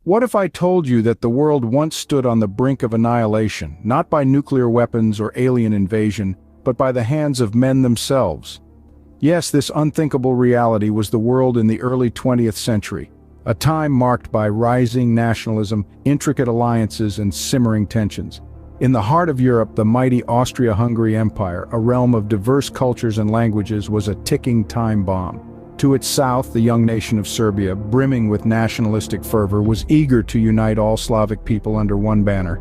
What if I told you that the world once stood on the brink of annihilation, not by nuclear weapons or alien invasion, but by the hands of men themselves? Yes, this unthinkable reality was the world in the early 20th century, a time marked by rising nationalism, intricate alliances, and simmering tensions. In the heart of Europe, the mighty Austria-Hungary Empire, a realm of diverse cultures and languages, was a ticking time bomb. To its south, the young nation of Serbia, brimming with nationalistic fervor, was eager to unite all Slavic people under one banner.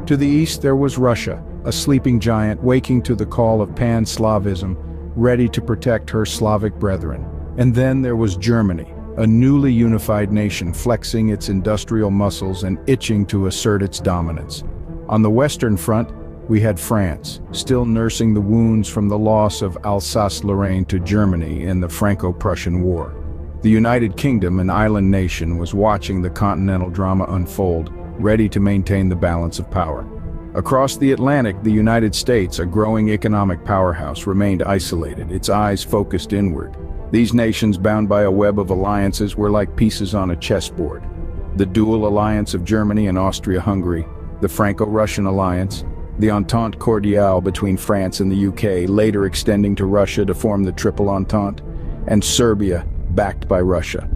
To the east, there was Russia, a sleeping giant waking to the call of pan-Slavism, ready to protect her Slavic brethren. And then there was Germany, a newly unified nation flexing its industrial muscles and itching to assert its dominance. On the western front, we had France, still nursing the wounds from the loss of Alsace-Lorraine to Germany in the Franco-Prussian War. The United Kingdom, an island nation, was watching the continental drama unfold, ready to maintain the balance of power. Across the Atlantic, the United States, a growing economic powerhouse, remained isolated, its eyes focused inward. These nations, bound by a web of alliances, were like pieces on a chessboard. The dual alliance of Germany and Austria-Hungary, the Franco-Russian alliance, the Entente Cordiale between France and the UK, later extending to Russia to form the Triple Entente, and Serbia, backed by Russia.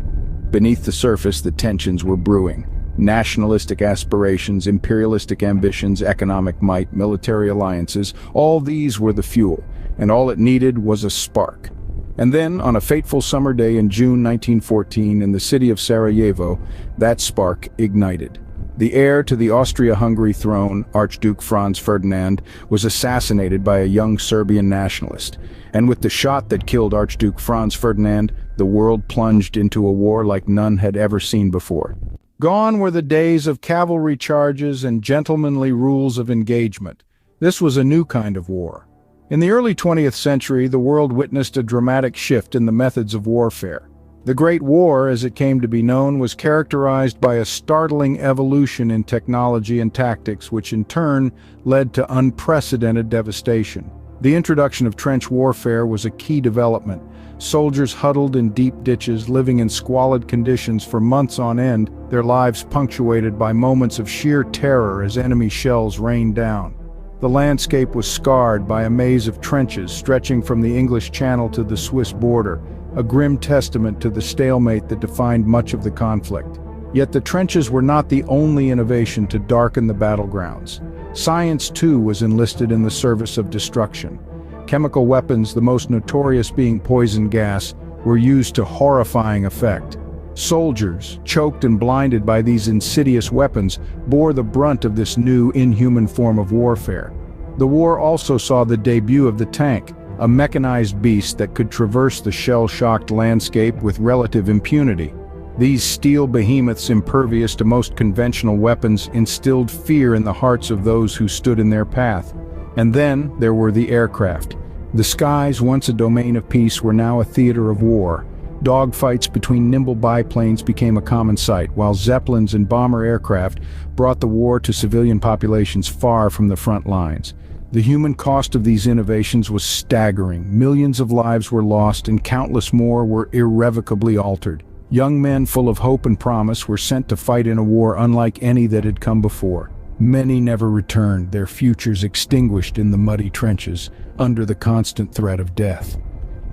Beneath the surface, the tensions were brewing. Nationalistic aspirations, imperialistic ambitions, economic might, military alliances, all these were the fuel, and all it needed was a spark. And then, on a fateful summer day in June 1914, in the city of Sarajevo, that spark ignited. The heir to the Austria-Hungary throne, Archduke Franz Ferdinand, was assassinated by a young Serbian nationalist. And with the shot that killed Archduke Franz Ferdinand, the world plunged into a war like none had ever seen before. Gone were the days of cavalry charges and gentlemanly rules of engagement. This was a new kind of war. In the early 20th century, the world witnessed a dramatic shift in the methods of warfare. The Great War, as it came to be known, was characterized by a startling evolution in technology and tactics, which in turn led to unprecedented devastation. The introduction of trench warfare was a key development. Soldiers huddled in deep ditches, living in squalid conditions for months on end, their lives punctuated by moments of sheer terror as enemy shells rained down. The landscape was scarred by a maze of trenches stretching from the English Channel to the Swiss border, a grim testament to the stalemate that defined much of the conflict. Yet the trenches were not the only innovation to darken the battlegrounds. Science, too, was enlisted in the service of destruction. Chemical weapons, the most notorious being poison gas, were used to horrifying effect. Soldiers, choked and blinded by these insidious weapons, bore the brunt of this new, inhuman form of warfare. The war also saw the debut of the tank, a mechanized beast that could traverse the shell-shocked landscape with relative impunity. These steel behemoths, impervious to most conventional weapons, instilled fear in the hearts of those who stood in their path. And then there were the aircraft. The skies, once a domain of peace, were now a theater of war. Dogfights between nimble biplanes became a common sight, while Zeppelins and bomber aircraft brought the war to civilian populations far from the front lines. The human cost of these innovations was staggering. Millions of lives were lost and countless more were irrevocably altered. Young men full of hope and promise were sent to fight in a war unlike any that had come before. Many never returned, their futures extinguished in the muddy trenches, under the constant threat of death.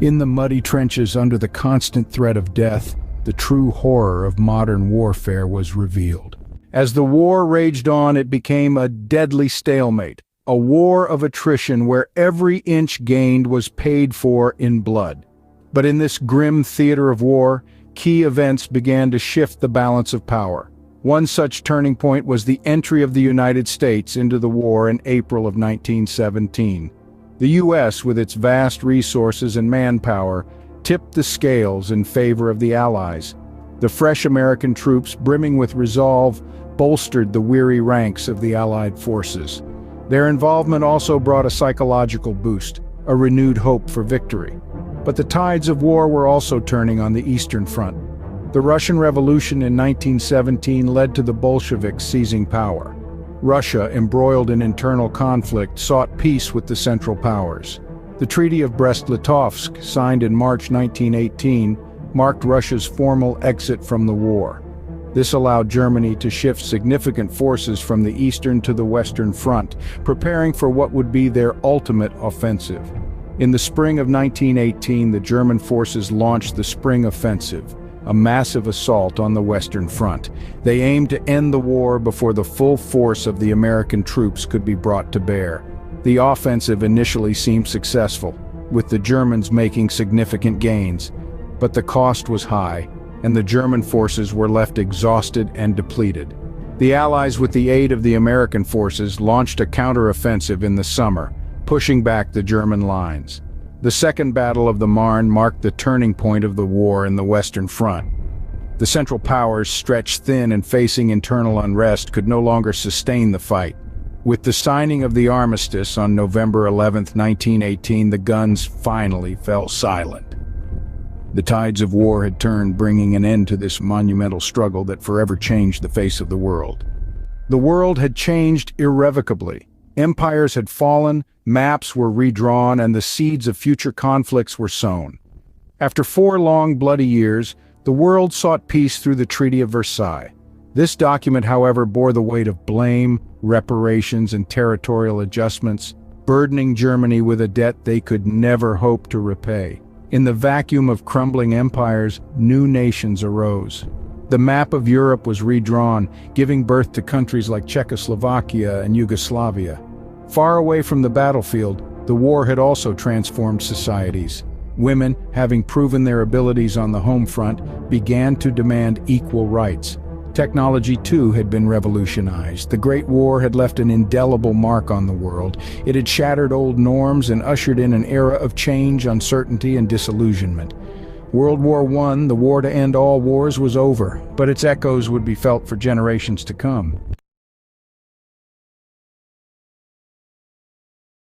In the muddy trenches, under the constant threat of death, the true horror of modern warfare was revealed. As the war raged on, it became a deadly stalemate, a war of attrition where every inch gained was paid for in blood. But in this grim theater of war, key events began to shift the balance of power. One such turning point was the entry of the United States into the war in April of 1917. The U.S., with its vast resources and manpower, tipped the scales in favor of the Allies. The fresh American troops, brimming with resolve, bolstered the weary ranks of the Allied forces. Their involvement also brought a psychological boost, a renewed hope for victory. But the tides of war were also turning on the Eastern Front. The Russian Revolution in 1917 led to the Bolsheviks seizing power. Russia, embroiled in internal conflict, sought peace with the Central Powers. The Treaty of Brest-Litovsk, signed in March 1918, marked Russia's formal exit from the war. This allowed Germany to shift significant forces from the Eastern to the Western Front, preparing for what would be their ultimate offensive. In the spring of 1918, the German forces launched the Spring Offensive, a massive assault on the Western Front. They aimed to end the war before the full force of the American troops could be brought to bear. The offensive initially seemed successful, with the Germans making significant gains. But the cost was high, and the German forces were left exhausted and depleted. The Allies, with the aid of the American forces, launched a counter-offensive in the summer, pushing back the German lines. The Second Battle of the Marne marked the turning point of the war in the Western Front. The Central Powers, stretched thin and facing internal unrest, could no longer sustain the fight. With the signing of the armistice on November 11, 1918, the guns finally fell silent. The tides of war had turned, bringing an end to this monumental struggle that forever changed the face of the world. The world had changed irrevocably. Empires had fallen, maps were redrawn, and the seeds of future conflicts were sown. After 4 long, bloody years, the world sought peace through the Treaty of Versailles. This document, however, bore the weight of blame, reparations, and territorial adjustments, burdening Germany with a debt they could never hope to repay. In the vacuum of crumbling empires, new nations arose. The map of Europe was redrawn, giving birth to countries like Czechoslovakia and Yugoslavia. Far away from the battlefield, the war had also transformed societies. Women, having proven their abilities on the home front, began to demand equal rights. Technology, too, had been revolutionized. The Great War had left an indelible mark on the world. It had shattered old norms and ushered in an era of change, uncertainty, and disillusionment. World War I, the war to end all wars, was over, but its echoes would be felt for generations to come.